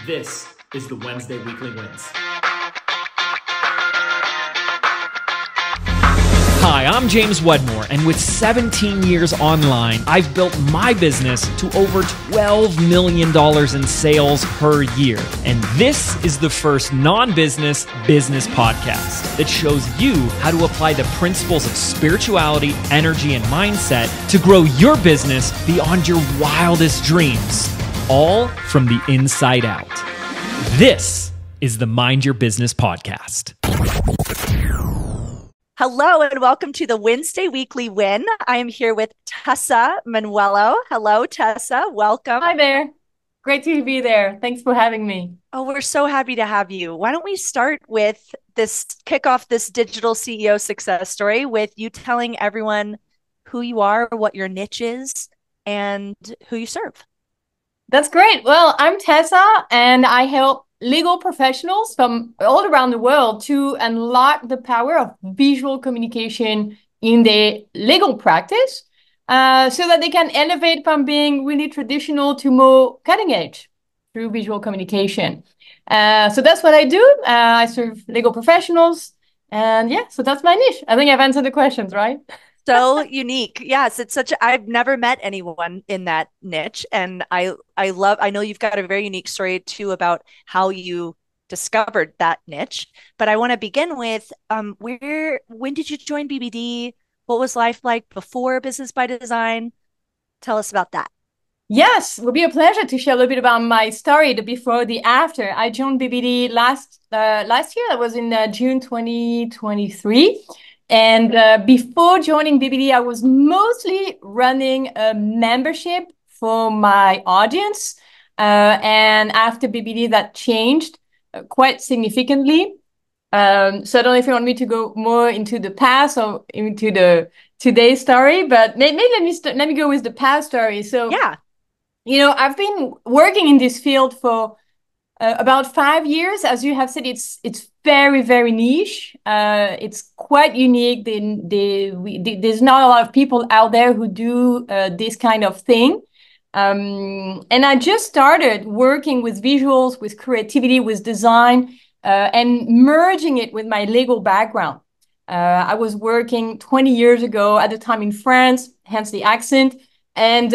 This is the Wednesday Weekly Wins. Hi, I'm James Wedmore, and with 17 years online, I've built my business to over $12 million in sales per year. And this is the first non-business business podcast that shows you how to apply the principles of spirituality, energy, and mindset to grow your business beyond your wildest dreams, all from the inside out. This is the Mind Your Business podcast. Hello and welcome to the Wednesday Weekly Win. I am here with Tessa Manuello. Hello, Tessa. Welcome. Hi there. Great to be there. Thanks for having me. Oh, we're so happy to have you. Why don't we start with kick off this digital CEO success story with you telling everyone who you are, what your niche is, and who you serve. That's great. Well, I'm Tessa, and I help legal professionals from all around the world to unlock the power of visual communication in their legal practice so that they can elevate from being really traditional to more cutting edge through visual communication. So that's what I do. I serve legal professionals. And yeah, so that's my niche. I think I've answered the questions, right? So unique. Yes, I've never met anyone in that niche. And I know you've got a very unique story too about how you discovered that niche. But I want to begin with when did you join BBD? What was life like before Business by Design? Tell us about that. Yes, it would be a pleasure to share a little bit about my story, the before, the after. I joined BBD last year. That was in June 2023. And before joining BBD, I was mostly running a membership for my audience. And after BBD, that changed quite significantly. So I don't know if you want me to go more into the past or into the today's story, but maybe let me go with the past story. So yeah, I've been working in this field for about 5 years. As you have said, it's very, very niche. It's quite unique. There's not a lot of people out there who do this kind of thing. And I just started working with visuals, with creativity, with design, and merging it with my legal background. I was working 20 years ago at the time in France, hence the accent. And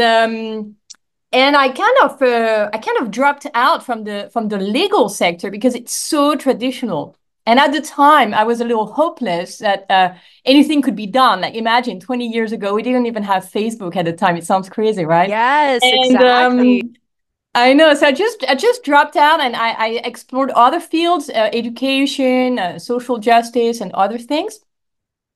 I kind of dropped out from the legal sector because it's so traditional. And at the time, I was a little hopeless that anything could be done. Like imagine 20 years ago, we didn't even have Facebook at the time. It sounds crazy, right? yes, And exactly. I know. So I just dropped out and I explored other fields, education, social justice, and other things.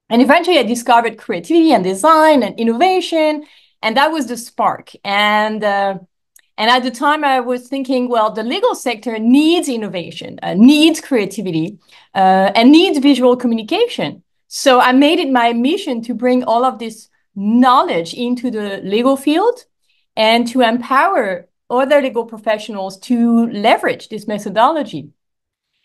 And eventually I discovered creativity and design and innovation. And that was the spark. And at the time I was thinking, well, the legal sector needs innovation, needs creativity, and needs visual communication. So I made it my mission to bring all of this knowledge into the legal field and to empower other legal professionals to leverage this methodology.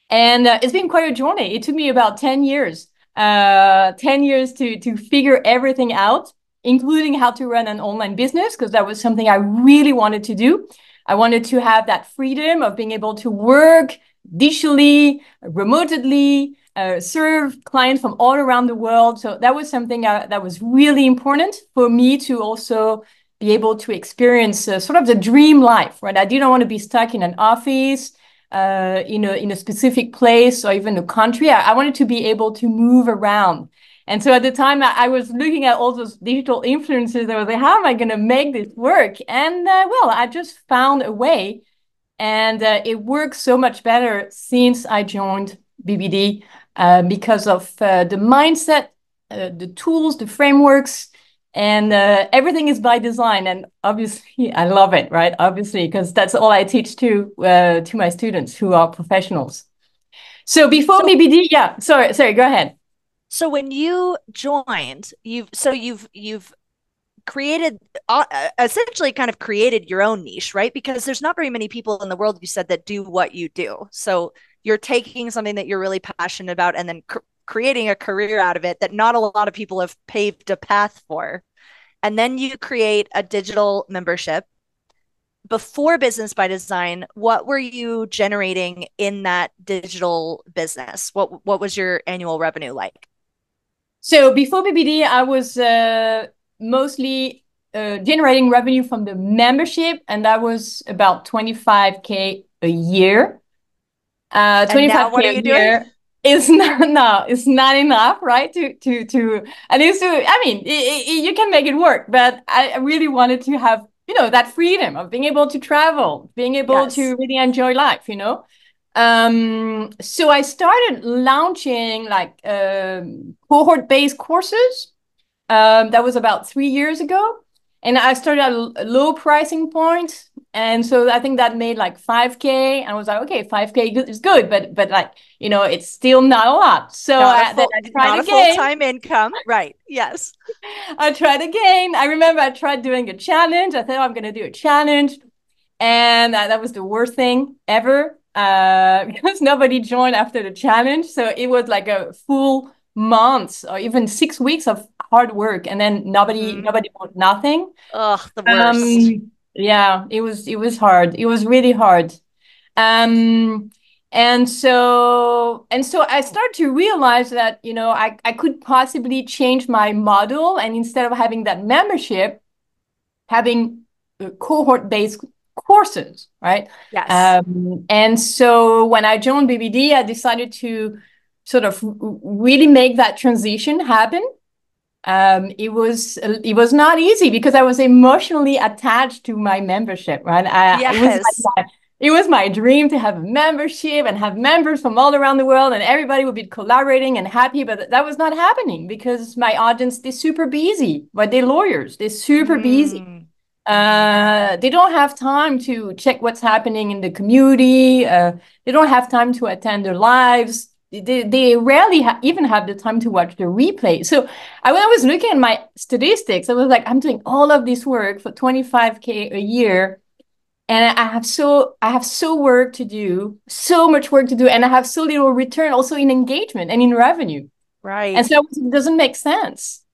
And it's been quite a journey. It took me about 10 years, 10 years to figure everything out, including how to run an online business, because that was something I really wanted to do. I wanted to have that freedom of being able to work digitally, remotely, serve clients from all around the world. So that was something that was really important for me to also be able to experience sort of the dream life, right? I didn't want to be stuck in an office, in a specific place or even a country. I wanted to be able to move around. And so at the time, I was looking at all those digital influencers. I was like, how am I going to make this work? And well, I just found a way. And it works so much better since I joined BBD because of the mindset, the tools, the frameworks, and everything is by design. And obviously, I love it, right? Obviously, because that's all I teach to my students who are professionals. So before BBD, yeah, sorry, go ahead. So when you joined, you've created essentially kind of created your own niche, right? Because there's not very many people in the world, you said, that do what you do. So you're taking something that you're really passionate about and then creating a career out of it that not a lot of people have paved a path for. And then you create a digital membership before Business by Design, what were you generating in that digital business? What was your annual revenue like? So before BBD, I was mostly generating revenue from the membership, and that was about 25K a year. And now 25K what are a you doing? year is not, no, it's not enough, right? And it's to, I mean, you can make it work, but I really wanted to have, that freedom of being able to travel, being able Yes. to really enjoy life, So I started launching like cohort-based courses. That was about 3 years ago. And I started at a low pricing point. And so I think that made like 5K. And I was like, okay, 5K is good, but like, it's still not a lot. So then I tried Not a again. full-time income. Right. Yes. I tried again. I remember I tried doing a challenge. I thought, I'm going to do a challenge. And that was the worst thing ever because nobody joined after the challenge. So it was like a full month or even 6 weeks of hard work, and then nobody bought nothing. Ugh, the worst. Yeah, it was hard. It was really hard. Um, and so I started to realize that I could possibly change my model, and instead of having that membership, having cohort-based courses, right? Yes. And so when I joined BBD, I decided to sort of really make that transition happen. It was not easy because I was emotionally attached to my membership, right? It was Yes. like it was my dream to have a membership and have members from all around the world, and everybody would be collaborating and happy. But that was not happening because my audience, they're super busy, but they're lawyers, they're super busy. Mm, They don't have time to check what's happening in the community. They don't have time to attend their lives. They rarely even have the time to watch the replay. So when I was looking at my statistics, I was like, I'm doing all of this work for 25K a year, and I have so work to do, so much work to do, and I have so little return also in engagement and in revenue. And right. so it doesn't make sense.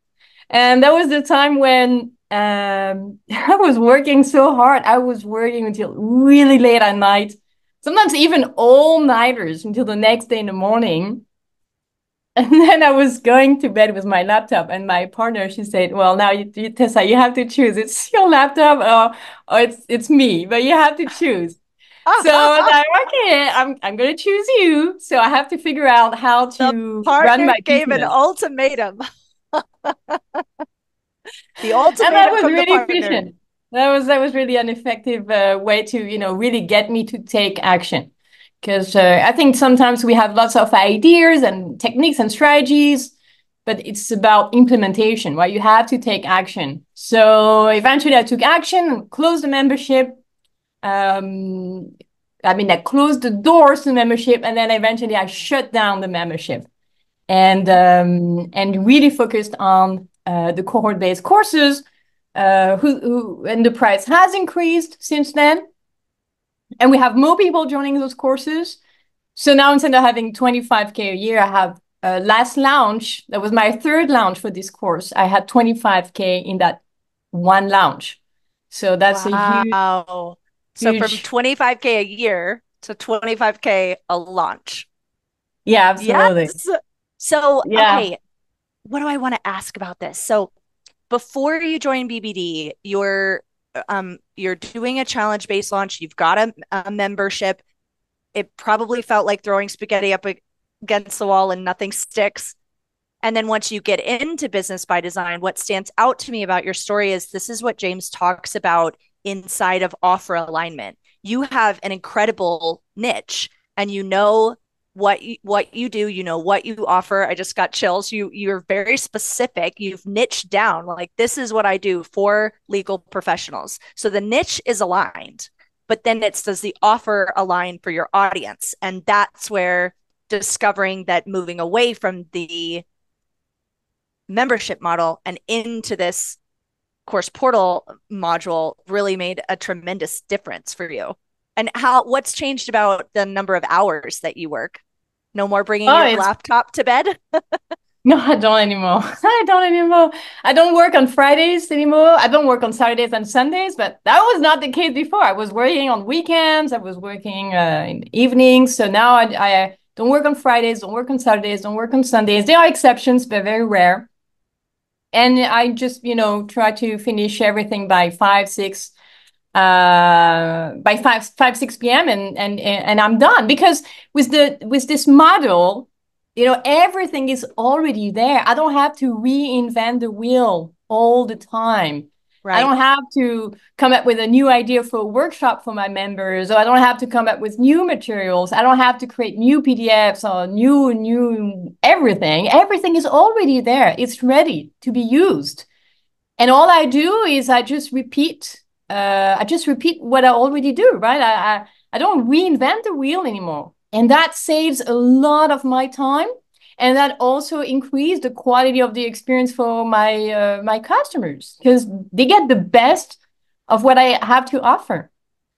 And that was the time when I was working so hard. I was working until really late at night, sometimes even all-nighters until the next day in the morning. And then I was going to bed with my laptop, and my partner, she said, well, now, Tessa, you have to choose. It's your laptop or it's me, but you have to choose. So I was like, okay, I'm going to choose you. So I have to figure out how The to run partner my gave an business. ultimatum. The And that ultimatum was from the really partner. efficient. That was really an effective way to really get me to take action, because I think sometimes we have lots of ideas and techniques and strategies, but it's about implementation, right? You have to take action. So eventually I took action, closed the membership. I closed the doors to the membership, and then eventually I shut down the membership, and really focused on the cohort-based courses, and the price has increased since then, and we have more people joining those courses. So now, instead of having 25K a year, I have last launch, that was my third launch for this course, I had 25K in that one launch. So that's a huge, Wow. So from huge, 25K a year to 25K a launch. yeah, absolutely. Yes. So, Yeah. okay, what do I want to ask about this? So, before you join BBD, you're doing a challenge-based launch, you've got a membership. It probably felt like throwing spaghetti up against the wall and nothing sticks. And then once you get into Business by Design, what stands out to me about your story is this is what James talks about inside of offer alignment. You have an incredible niche, and you know what you do, you know what you offer. I just got chills. You're very specific. You've niched down, like, this is what I do for legal professionals. So the niche is aligned, but then it's, does the offer align for your audience? And that's where discovering that moving away from the membership model and into this course portal module really made a tremendous difference for you. And what's changed about the number of hours that you work? No more bringing Oh, your it's laptop to bed? No, I don't anymore. I don't anymore. I don't work on Fridays anymore. I don't work on Saturdays and Sundays, but that was not the case before. I was working on weekends. I was working in evenings. So now I don't work on Fridays, don't work on Saturdays, don't work on Sundays. There are exceptions, but very rare. And I just, try to finish everything by 6 p.m. and I'm done. Because with this model, everything is already there. I don't have to reinvent the wheel all the time. I Right. don't have to come up with a new idea for a workshop for my members, or I don't have to come up with new materials. I don't have to create new PDFs or new everything. Everything is already there. It's ready to be used. And all I do is I just repeat what I already do, right? I don't reinvent the wheel anymore. And that saves a lot of my time. And that also increased the quality of the experience for my customers, because they get the best of what I have to offer.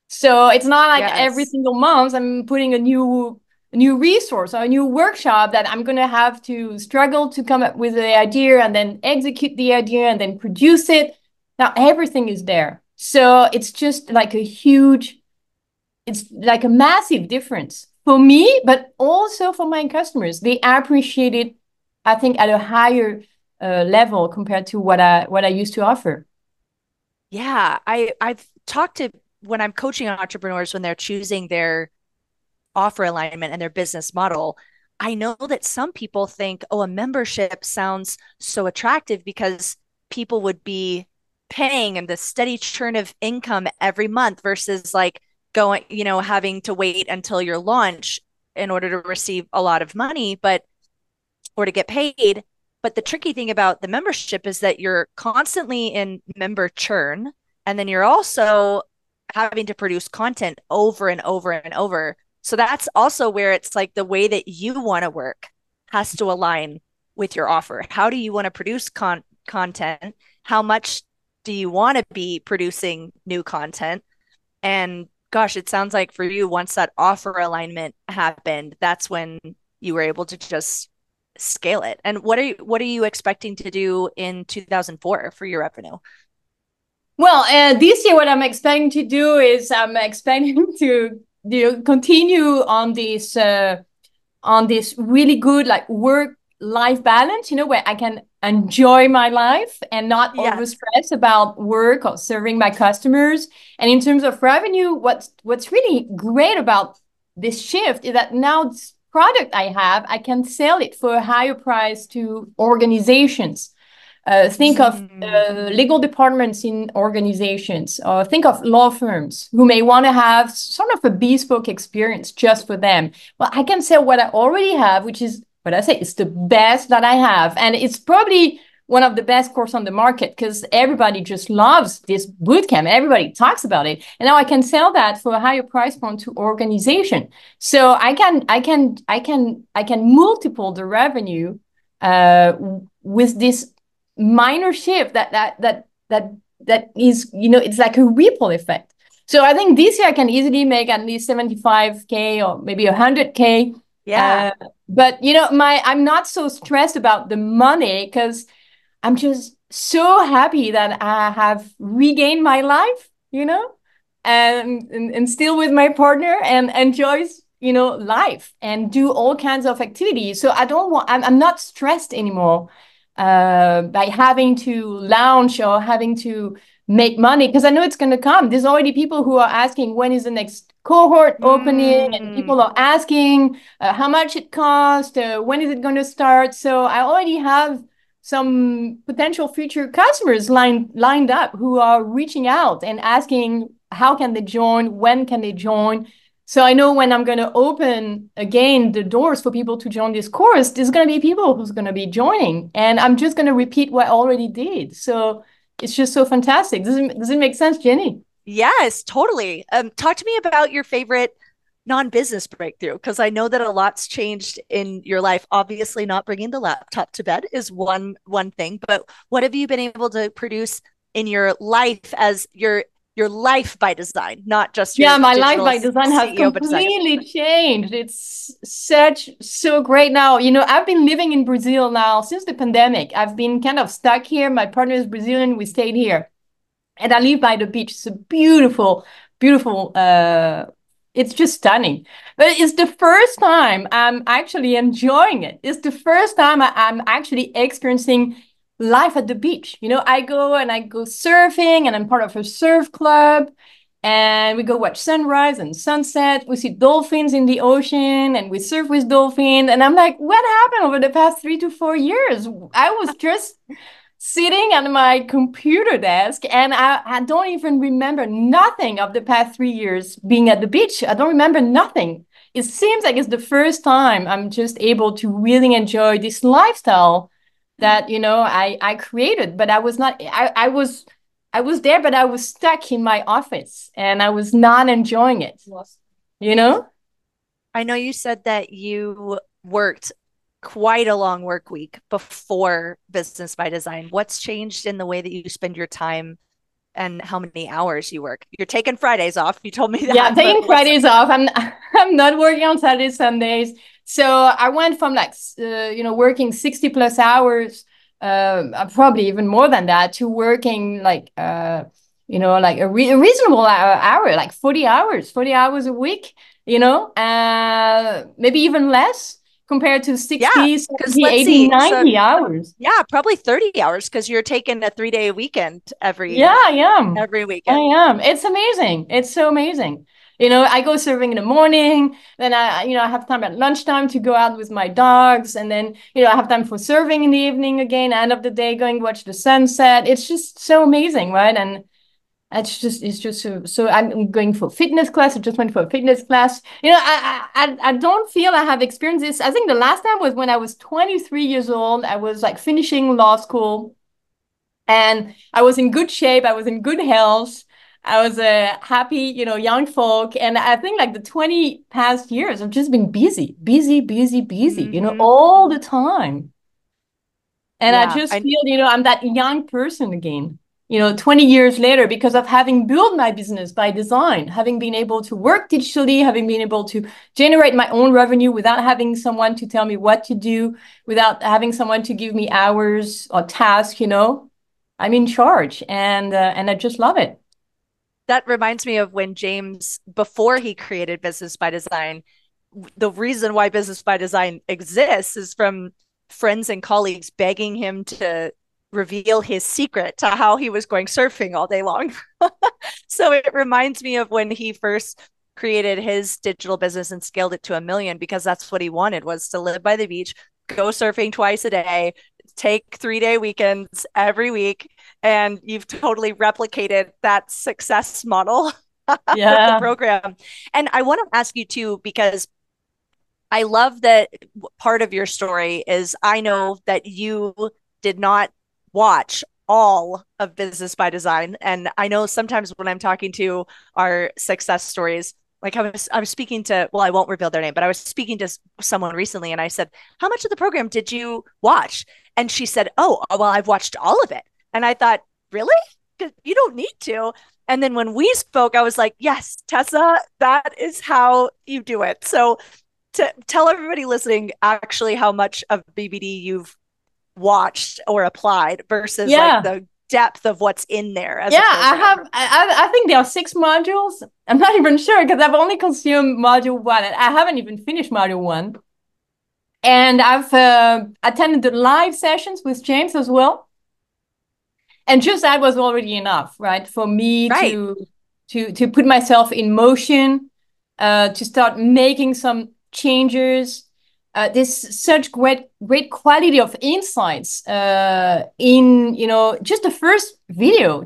So it's not like every Yes. single month I'm putting a new resource or a new workshop that I'm going to have to struggle to come up with the idea and then execute the idea and then produce it. Now everything is there. So it's just like it's like a massive difference for me, but also for my customers. They appreciate it, I think, at a higher level compared to what I used to offer. Yeah, I've talked to when I'm coaching entrepreneurs when they're choosing their offer alignment and their business model. I know that some people think, oh, a membership sounds so attractive because people would be paying and the steady churn of income every month versus like going, having to wait until your launch in order to receive a lot of money, but or to get paid. But the tricky thing about the membership is that you're constantly in member churn. And then you're also having to produce content over and over and over. So that's also where it's like the way that you want to work has to align with your offer. How do you want to produce content? How much do you want to be producing new content? And gosh, it sounds like for you, once that offer alignment happened, that's when you were able to just scale it. And what are you expecting to do in 2004 for your revenue? Well, this year, what I'm expecting to do is I'm expecting to continue on this really good like work life balance, where I can enjoy my life and not over Yes. stress about work or serving my customers. And in terms of revenue, what's really great about this shift is that now this product I have, I can sell it for a higher price to organizations. Think of Mm, legal departments in organizations, or think of law firms who may want to have sort of a bespoke experience just for them. Well, I can sell what I already have, which is what I say, it's the best that I have. And it's probably one of the best course on the market because everybody just loves this bootcamp. Everybody talks about it. And now I can sell that for a higher price point to organization. So I can multiple the revenue with this minor shift that is, it's like a ripple effect. So I think this year I can easily make at least 75K or maybe 100K. yeah. But I'm not so stressed about the money because I'm just so happy that I have regained my life, and still with my partner and enjoys, life and do all kinds of activities. So I'm not stressed anymore by having to launch or having to make money because I know it's going to come. There's already people who are asking when is the next cohort opening, and Mm, people are asking how much it costs, when is it going to start. So I already have some potential future customers lined up who are reaching out and asking how can they join, when can they join. So I know when I'm going to open again the doors for people to join this course, there's going to be people who's going to be joining, and I'm just going to repeat what I already did. So it's just so fantastic. Does it make sense, Jenny? yes, totally. Talk to me about your favorite non-business breakthrough because I know that a lot's changed in your life. Obviously, not bringing the laptop to bed is one thing, but what have you been able to produce in your life as your your life by design, not just Yeah, your my life digital by design has CEO by design. completely changed. It's so great now. I've been living in Brazil now since the pandemic. I've been kind of stuck here. My partner is Brazilian. We stayed here. And I live by the beach. It's a beautiful, beautiful, it's just stunning. But it's the first time I'm actually enjoying it. It's the first time I'm actually experiencing life at the beach. I go surfing, and I'm part of a surf club. And we go watch sunrise and sunset. We see dolphins in the ocean, and we surf with dolphins. And I'm like, what happened over the past 3 to 4 years? I was just sitting at my computer desk, and I don't even remember nothing of the past 3 years being at the beach. I don't remember nothing. It seems like it's the first time I'm just able to really enjoy this lifestyle that I created. But I was not. I was there, but I was stuck in my office, and I was not enjoying it. I know you said that you worked quite a long work week before Business by Design. What's changed in the way that you spend your time and how many hours you work? You're taking Fridays off. You told me that. Yeah, I'm taking Fridays off. I'm not working on Saturdays, Sundays. So I went from working 60 plus hours, probably even more than that, to working like like a reasonable hour, like 40 hours a week, maybe even less compared to 60, yeah, 70, 80, 90 hours. Yeah, probably 30 hours because you're taking a 3-day weekend every Yeah, I am. every weekend. I am. It's amazing. It's so amazing. I go surfing in the morning, then I have time at lunchtime to go out with my dogs, and then, I have time for surfing in the evening again, end of the day going to watch the sunset. It's just so amazing, right? And it's just so I'm going for fitness class. I just went for a fitness class. I don't feel I have experienced this. I think the last time was when I was 23 years old. I was like finishing law school, and I was in good shape. I was in good health. I was a happy, young folk. And I think like the 20 past years, I've just been busy, all the time. And I just feel, I'm that young person again, 20 years later, because of having built my business by design, having been able to work digitally, having been able to generate my own revenue without having someone to tell me what to do, without having someone to give me hours or tasks, I'm in charge, and I just love it. That reminds me of when James, before he created Business by Design, the reason why Business by Design exists is from friends and colleagues begging him to reveal his secret to how he was going surfing all day long. So it reminds me of when he first created his digital business and scaled it to 1 million, because that's what he wanted, was to live by the beach, go surfing twice a day, take 3-day weekends every week. And you've totally replicated that success model with the program. And I want to ask you too, because I love that part of your story is I know that you did not watch all of Business by Design. And I know sometimes when I'm talking to our success stories, like I was speaking to, well, I won't reveal their name, but I was speaking to someone recently, and I said, how much of the program did you watch? And she said, oh, well, I've watched all of it. And I thought, really? You don't need to. And then when we spoke, I was like, yes, Tessa, that is how you do it. So to tell everybody listening actually how much of BBD you've watched or applied versus like the depth of what's in there. I think there are 6 modules. I'm not even sure because I've only consumed module 1, and I haven't even finished module 1. And I've attended the live sessions with James as well. And just that was already enough, right? For me to put myself in motion, to start making some changes. There's such great quality of insights in, just the first video.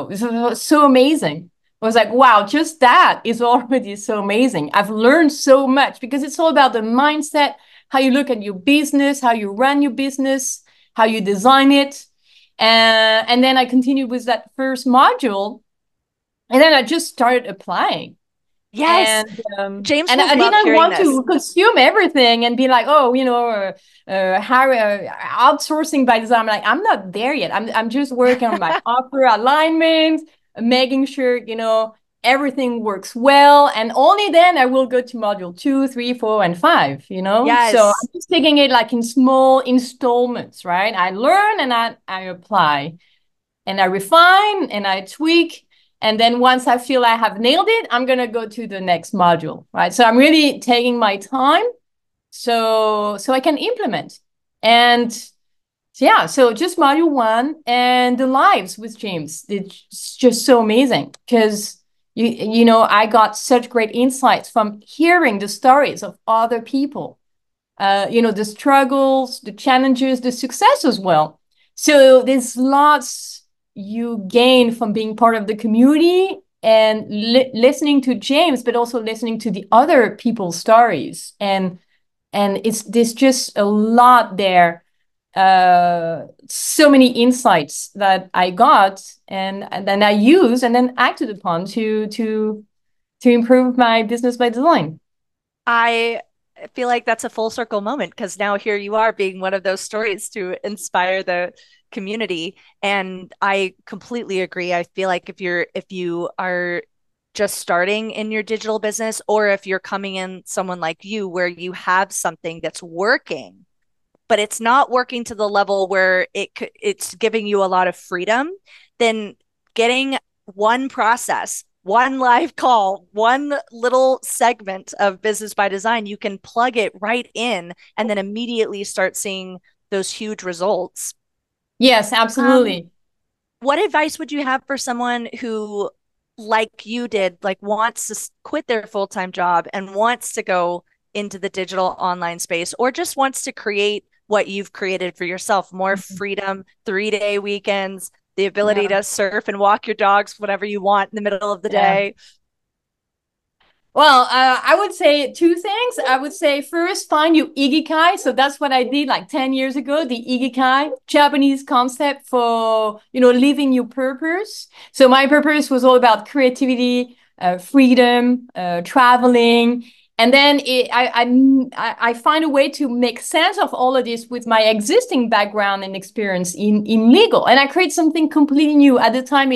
It was so amazing. I was like, wow, just that is already so amazing. I've learned so much because it's all about the mindset, how you look at your business, how you run your business, how you design it. And then I continued with that first module, and then I just started applying. Yes, and James, and I didn't want to consume everything and be like, oh, outsourcing by design. I'm like, I'm not there yet. I'm just working on my offer alignment, making sure, everything works well. And only then I will go to module 2, 3, 4, and 5, So Yes. I'm just taking it like in small installments, right? I learn and I apply and I refine and I tweak. And then once I feel I have nailed it, I'm going to go to the next module, right? So I'm really taking my time so I can implement. And yeah, so just module 1 and the lives with James. It's just so amazing because I got such great insights from hearing the stories of other people. The struggles, the challenges, the success as well. So there's lots you gain from being part of the community and listening to James, but also listening to the other people's stories. And there's just a lot there. So many insights that I got and then I use and then acted upon to improve my business by design. I feel like that's a full circle moment because now here you are being one of those stories to inspire the community. And I completely agree. I feel like if you are just starting in your digital business, or if you're coming in someone like you where you have something that's working, but it's not working to the level where it's giving you a lot of freedom, then getting one process, one live call, one little segment of business by design, you can plug it right in and then immediately start seeing those huge results. Yes, Um, absolutely. what advice would you have for someone who, like you did, like wants to quit their full-time job and wants to go into the digital online space, or just wants to create what you've created for yourself, more freedom, 3-day weekends, the ability Yeah. to surf and walk your dogs whenever you want in the middle of the Yeah. day? Well, I would say two things. I would say first, find your ikigai. So that's what I did like 10 years ago, the ikigai, Japanese concept for, living your purpose. So my purpose was all about creativity, freedom, traveling. And then I find a way to make sense of all of this with my existing background and experience in legal. And I create something completely new. At the time,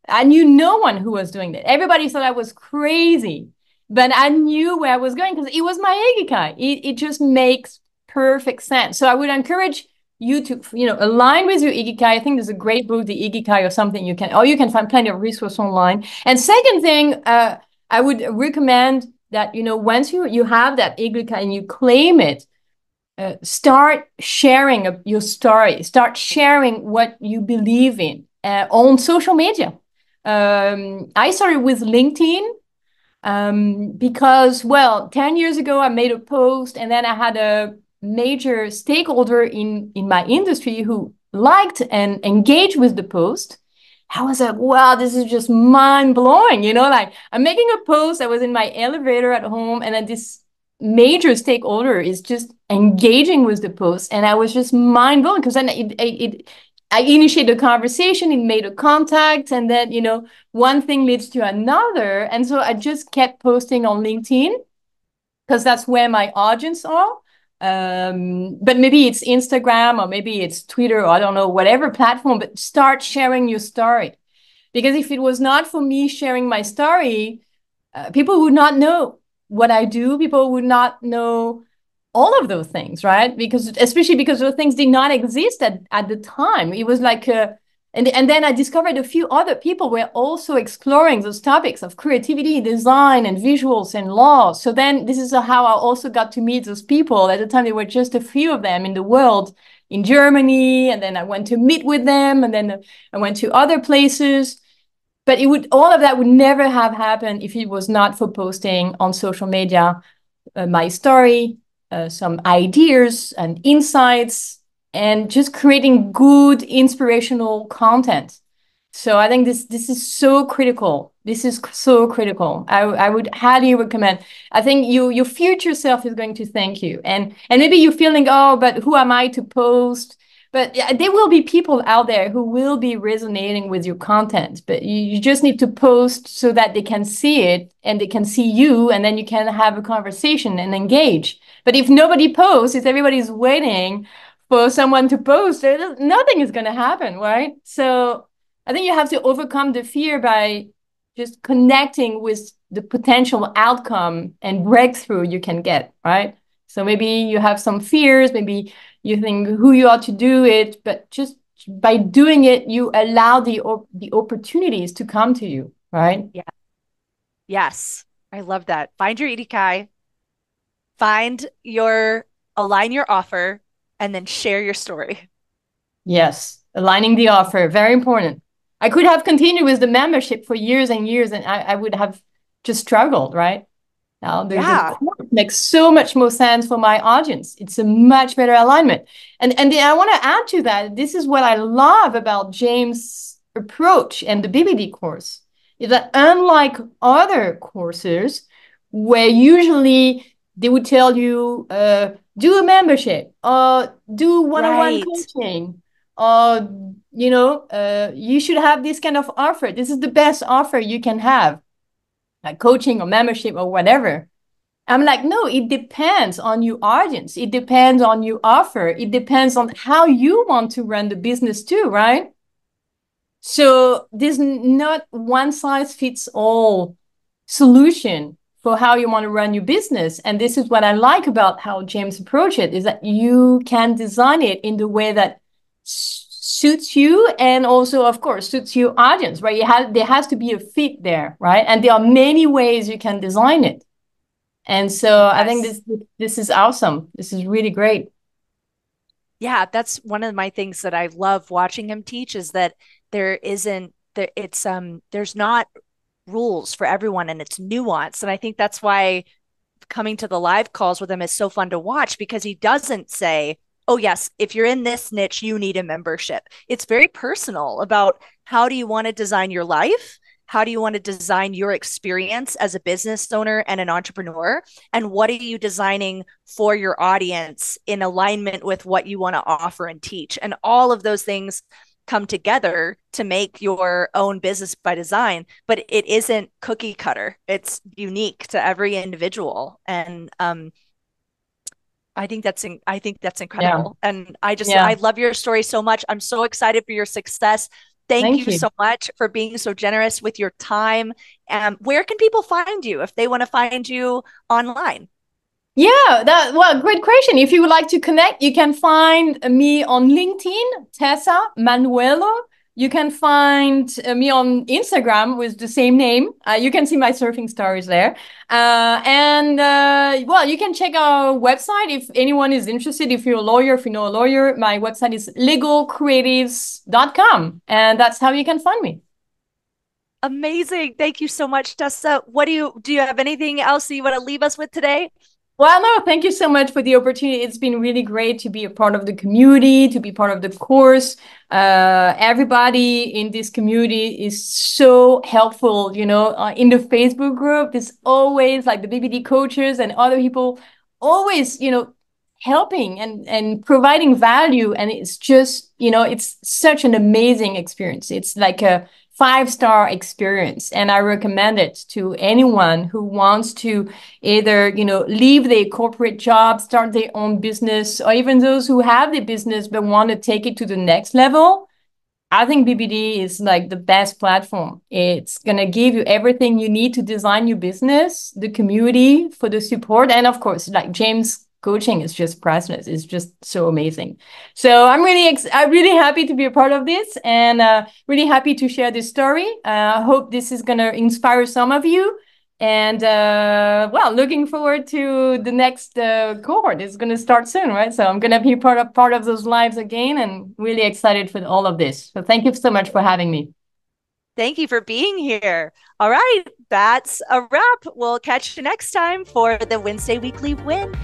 I knew no one who was doing that. Everybody thought I was crazy. But I knew where I was going because it was my ikigai. It just makes perfect sense. So I would encourage you to, align with your ikigai. I think there's a great book, The Ikigai, or something you can find plenty of resources online. And second thing, I would recommend that, once you have that ikigai and you claim it, start sharing your story. Start sharing what you believe in on social media. I started with LinkedIn. Because, well, 10 years ago, I made a post and then I had a major stakeholder in my industry who liked and engaged with the post. I was like, wow, this is just mind blowing. Like I'm making a post. I was in my elevator at home and then this major stakeholder is just engaging with the post. And I was just mind blowing because then I initiated a conversation, it made a contact, and then, one thing leads to another. And so I just kept posting on LinkedIn because that's where my audience are. But maybe it's Instagram or maybe it's Twitter or I don't know, whatever platform, but start sharing your story. Because if it was not for me sharing my story, people would not know what I do. People would not know all of those things, right? Especially because those things did not exist at the time. It was like and then I discovered a few other people were also exploring those topics of creativity, design, and visuals and law. So then this is how I also got to meet those people. At the time, there were just a few of them in the world, in Germany, and then I went to meet with them, and then I went to other places. But all of that would never have happened if it was not for posting on social media my story, some ideas and insights, and just creating good inspirational content. So I think this is so critical. This is so critical. I would highly recommend. I think your future self is going to thank you. And maybe you're feeling, oh, but who am I to post? But there will be people out there who will be resonating with your content. But you just need to post so that they can see it and they can see you, and then you can have a conversation and engage. But if nobody posts, if everybody's waiting for someone to post, nothing is going to happen, right? So I think you have to overcome the fear by just connecting with the potential outcome and breakthrough you can get, right? So maybe you have some fears, maybe you think who you ought to do it, but just by doing it, you allow the opportunities to come to you, right? Yeah. Yes. I love that. Find your ikigai, find your align your offer, and then share your story. Yes, aligning the offer, very important. I could have continued with the membership for years and years, and I would have just struggled, right? Now the Yeah. course makes so much more sense for my audience. It's a much better alignment. And I want to add to that, this is what I love about James' approach and the BBD course, is that unlike other courses where usually they would tell you, do a membership, or do one-on-one Right. coaching, or, you should have this kind of offer. This is the best offer you can have, like coaching or membership or whatever. I'm like, no, it depends on your audience. It depends on your offer. It depends on how you want to run the business too, right? So there's not one size fits all solution for how you want to run your business. And this is what I like about how James approached it, is that you can design it in the way that suits you, and also, of course, suits your audience, right? There has to be a fit there, right? And there are many ways you can design it. And so I think Yes. this is awesome. This is really great. Yeah, that's one of my things that I love watching him teach, is that there's not rules for everyone, and it's nuanced. And I think that's why coming to the live calls with him is so fun to watch, because he doesn't say, oh yes, if you're in this niche, you need a membership. It's very personal about how do you want to design your life? How do you want to design your experience as a business owner and an entrepreneur? And what are you designing for your audience in alignment with what you want to offer and teach? And all of those things come together to make your own business by design, but it isn't cookie cutter. It's unique to every individual. And I think that's Yeah. incredible. And I Yeah. love your story so much. I'm so excited for your success. Thank Thank you you. so much for being so generous with your time. Where can people find you if they want to find you online? Yeah, well, great question. If you would like to connect, you can find me on LinkedIn, Tessa Manuello. You can find me on Instagram with the same name. You can see my surfing stories there. Well, you can check our website if anyone is interested. If you're a lawyer, if you know a lawyer, my website is legalcreatives.com. And that's how you can find me. Amazing. Thank you so much, Tessa. What do you have anything else that you want to leave us with today? Well, no, thank you so much for the opportunity. It's been really great to be a part of the community, to be part of the course. Everybody in this community is so helpful, in the Facebook group. There's always like the BBD coaches and other people always, helping and providing value. And it's just, it's such an amazing experience. It's like a 5-star experience. And I recommend it to anyone who wants to either, leave their corporate job, start their own business, or even those who have their business but want to take it to the next level. I think BBD is like the best platform. It's going to give you everything you need to design your business, the community for the support. And of course, like James coaching is just priceless. It's just so amazing. So I'm really happy to be a part of this, and really happy to share this story. I hope this is going to inspire some of you. And well, looking forward to the next cohort. It's going to start soon, right? So I'm going to be part of those lives again, and really excited for all of this. So thank you so much for having me. Thank you for being here. All right, that's a wrap. We'll catch you next time for the Wednesday Weekly Win.